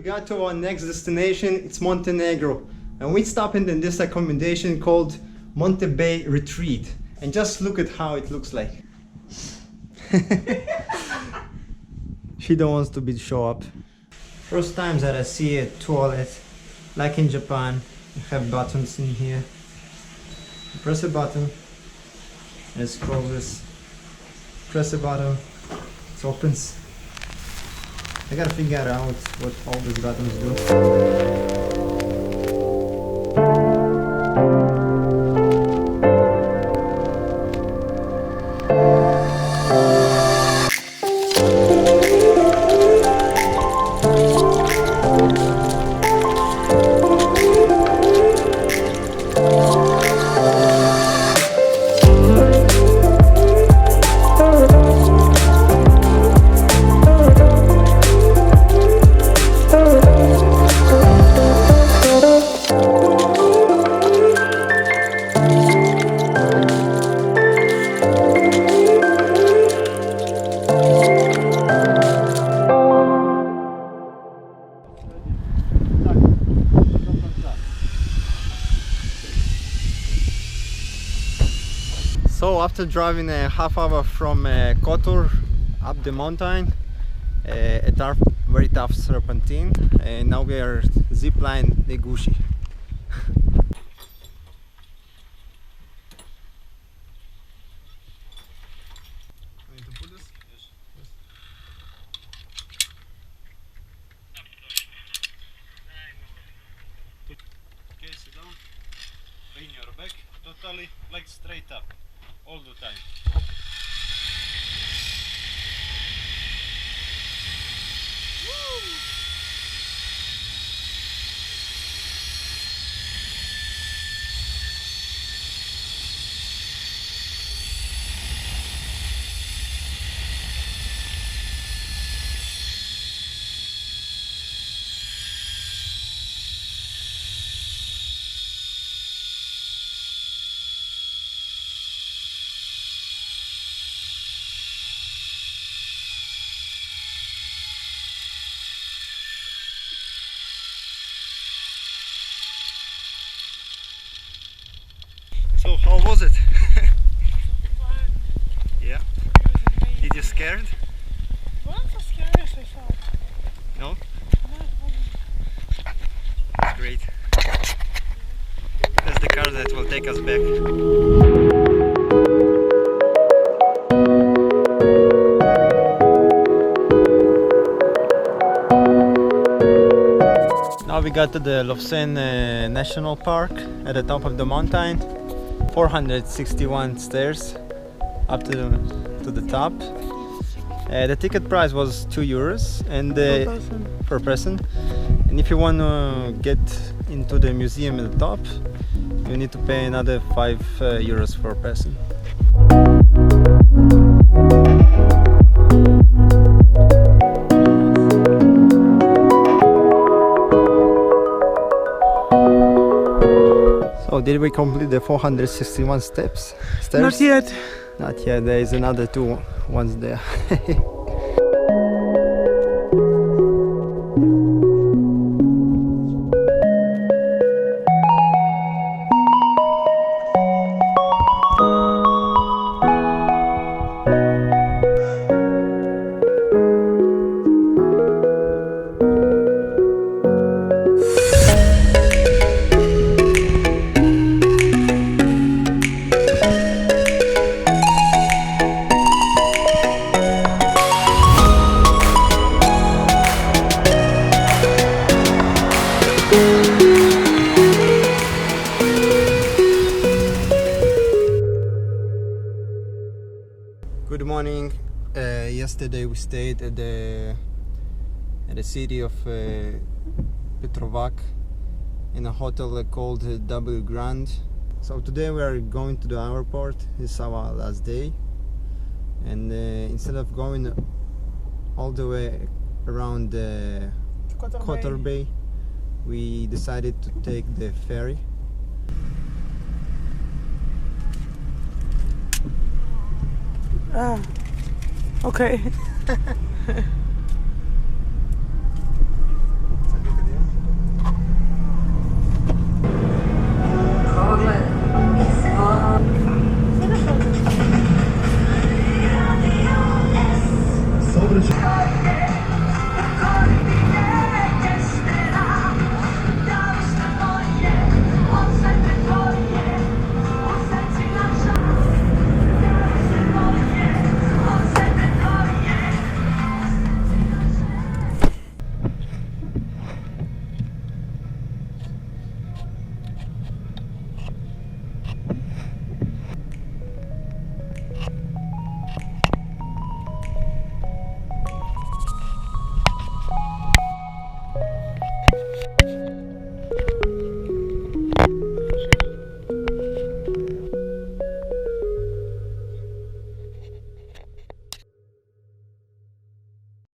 got to our next destination. It's Montenegro, and we stopped in this accommodation called Monte Bay Retreat, and just look at how it looks like. She don't want to be show up. First time that I see a toilet like in Japan. You have buttons in here. You press a button and it closes. Press a button, it opens. I gotta figure out what all these buttons do. So after driving a half hour from Kotor up the mountain, a very tough serpentine, and now we are Zipline Njegusi. Okay, sit down. Lean your back totally, like straight up, all the time. So how was it? Fun. Yeah. It was amazing. Did you scared? Not so scary as I thought. No? No, it wasn't. That's great. That's the car that will take us back. Now we got to the Lofsen National Park at the top of the mountain. 461 stairs up to the top. The ticket price was €2 and per person. And if you want to get into the museum at the top, you need to pay another €5 per person. So did we complete the 461 stairs? Not yet. Not yet, there is another two ones there. Good morning. Yesterday we stayed at the city of Petrovac in a hotel called W Grand. So today we are going to the airport. This is our last day, and instead of going all the way around Kotor Bay, we decided to take the ferry. Okay.